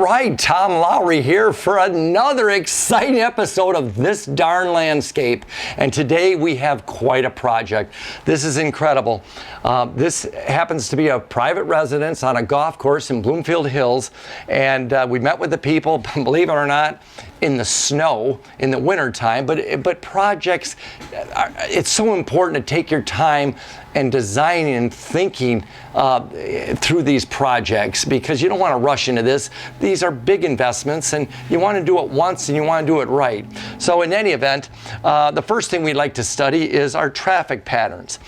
right, Tom Lowry here for another exciting episode of This Darn Landscape. And today we have quite a project. This is incredible. This happens to be a private residence on a golf course in Bloomfield Hills. And we met with the people, believe it or not, in the snow in the wintertime. But projects, it's so important to take your time and designing and thinking through these projects, because you don't want to rush into this. These are big investments and you want to do it once and you want to do it right. So in any event, the first thing we'd like to study is our traffic patterns.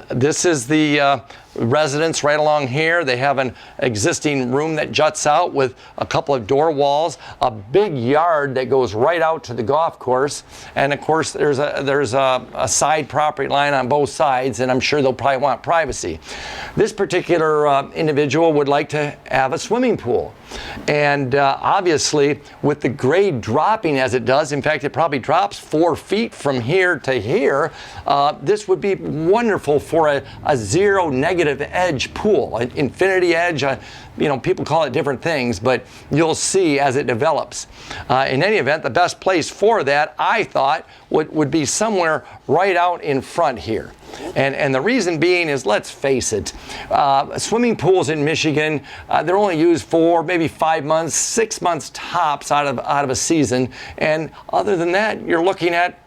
This is the residence right along here. They have an existing room that juts out with a couple of door walls, a big yard that goes right out to the golf course, and of course there's a side property line on both sides, and I'm sure they'll probably want privacy. This particular individual would like to have a swimming pool, and obviously with the grade dropping as it does, in fact it probably drops 4 feet from here to here, this would be wonderful for a zero negative edge pool, an infinity edge. People call it different things, but you'll see as it develops. In any event, the best place for that, I thought, would be somewhere right out in front here. And the reason being is, let's face it, swimming pools in Michigan, they're only used for maybe 5 months, 6 months tops out of a season. And other than that, you're looking at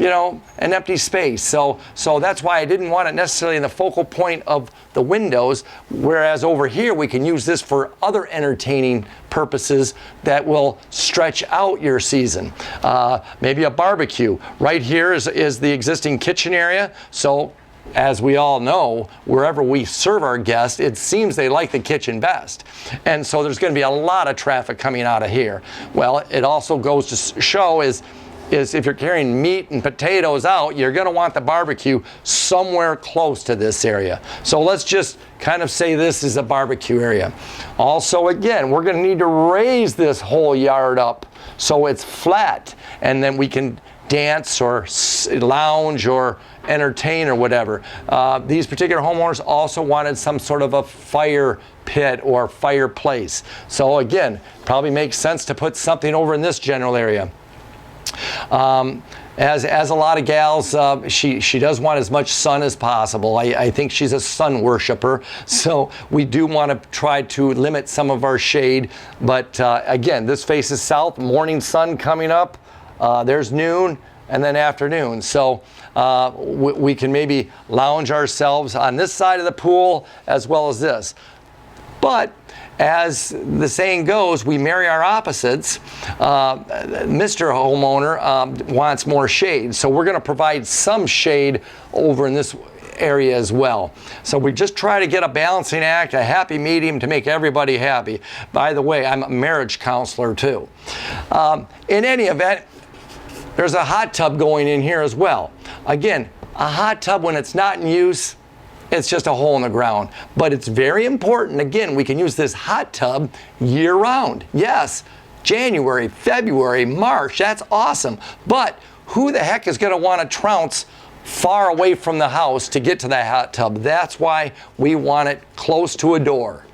an empty space. So that's why I didn't want it necessarily in the focal point of the windows, whereas over here we can use this for other entertaining purposes that will stretch out your season. Maybe a barbecue. Right here is the existing kitchen area. So as we all know, wherever we serve our guests, it seems they like the kitchen best. And so there's going to be a lot of traffic coming out of here. Well, it also goes to show is if you're carrying meat and potatoes out, you're going to want the barbecue somewhere close to this area. So let's just kind of say this is a barbecue area. Also, again, we're going to need to raise this whole yard up so it's flat, and then we can dance or lounge or entertain or whatever. These particular homeowners also wanted some sort of a fire pit or fireplace. So again, probably makes sense to put something over in this general area. As a lot of gals, she does want as much sun as possible. I think she's a sun worshiper, so we do want to try to limit some of our shade. But again, this faces south, morning sun coming up. There's noon and then afternoon. So we can maybe lounge ourselves on this side of the pool as well as this. But as the saying goes, we marry our opposites. Mr. Homeowner wants more shade, so we're going to provide some shade over in this area as well. So we just try to get a balancing act, a happy medium to make everybody happy. By the way, I'm a marriage counselor too. In any event, there's a hot tub going in here as well. Again, a hot tub when it's not in use, it's just a hole in the ground. But it's very important, again, we can use this hot tub year round. Yes, January, February, March, that's awesome. But who the heck is going to want to trounce far away from the house to get to that hot tub? That's why we want it close to a door.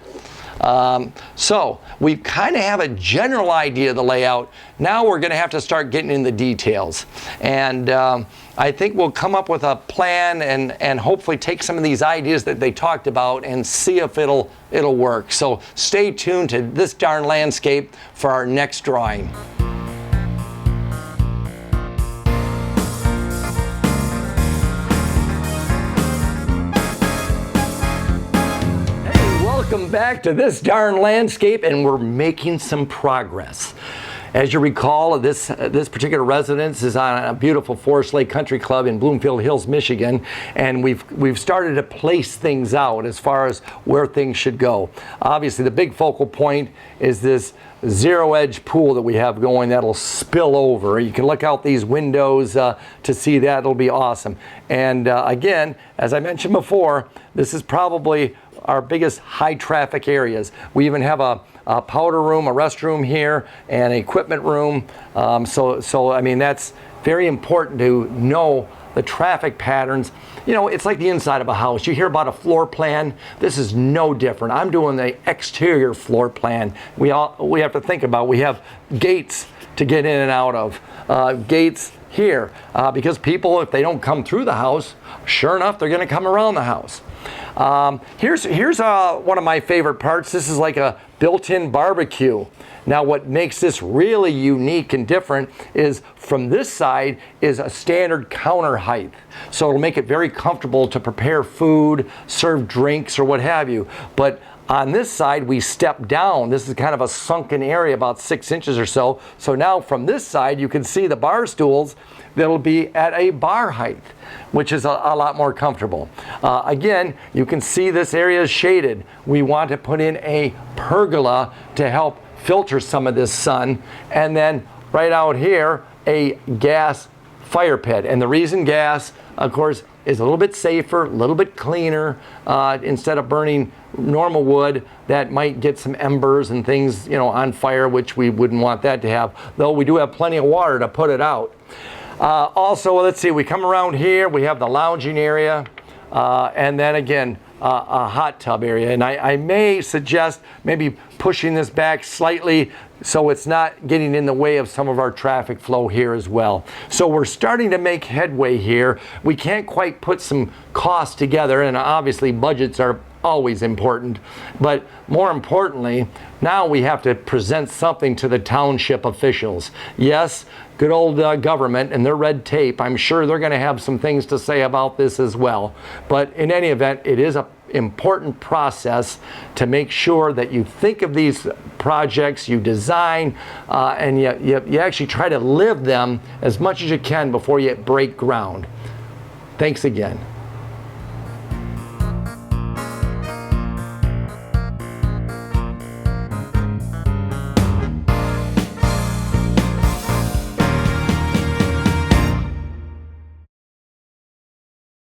So we kind of have a general idea of the layout. Now we're going to have to start getting in the details. And I think we'll come up with a plan and hopefully take some of these ideas that they talked about and see if it'll work. So stay tuned to This Darn Landscape for our next drawing. Welcome back to This Darn Landscape, and we're making some progress. As you recall, this particular residence is on a beautiful Forest Lake Country Club in Bloomfield Hills, Michigan, and we've started to place things out as far as where things should go. Obviously, the big focal point is this zero-edge pool that we have going that'll spill over. You can look out these windows to see that. It'll be awesome. And again, as I mentioned before, this is probably our biggest high traffic areas. We even have a powder room, a restroom here, and an equipment room. So I mean, that's very important to know the traffic patterns. You know, it's like the inside of a house. You hear about a floor plan. This is no different. I'm doing the exterior floor plan. We have to think about, we have gates to get in and out of, gates here, because people, if they don't come through the house, sure enough, they're going to come around the house. Here's one of my favorite parts. This is like a built-in barbecue. Now, what makes this really unique and different is from this side is a standard counter height. So it'll make it very comfortable to prepare food, serve drinks, or what have you. But on this side, we step down. This is kind of a sunken area, about 6 inches or so. So now from this side, you can see the bar stools that'll be at a bar height, which is a lot more comfortable. Again, you can see this area is shaded. We want to put in a pergola to help filter some of this sun. And then right out here, a gas fire pit. And the reason gas, of course, is a little bit safer, a little bit cleaner, instead of burning normal wood that might get some embers and things, you know, on fire, which we wouldn't want that to have, though we do have plenty of water to put it out. Also, let's see, we come around here, we have the lounging area, and then again, a hot tub area. And I may suggest maybe pushing this back slightly so it's not getting in the way of some of our traffic flow here as well. So we're starting to make headway here. We can't quite put some costs together, and obviously budgets are always important, but more importantly, now we have to present something to the township officials. Yes, good old government and their red tape, I'm sure they're going to have some things to say about this as well. But in any event, it is an important process to make sure that you think of these projects, you design, and you actually try to live them as much as you can before you break ground. Thanks again.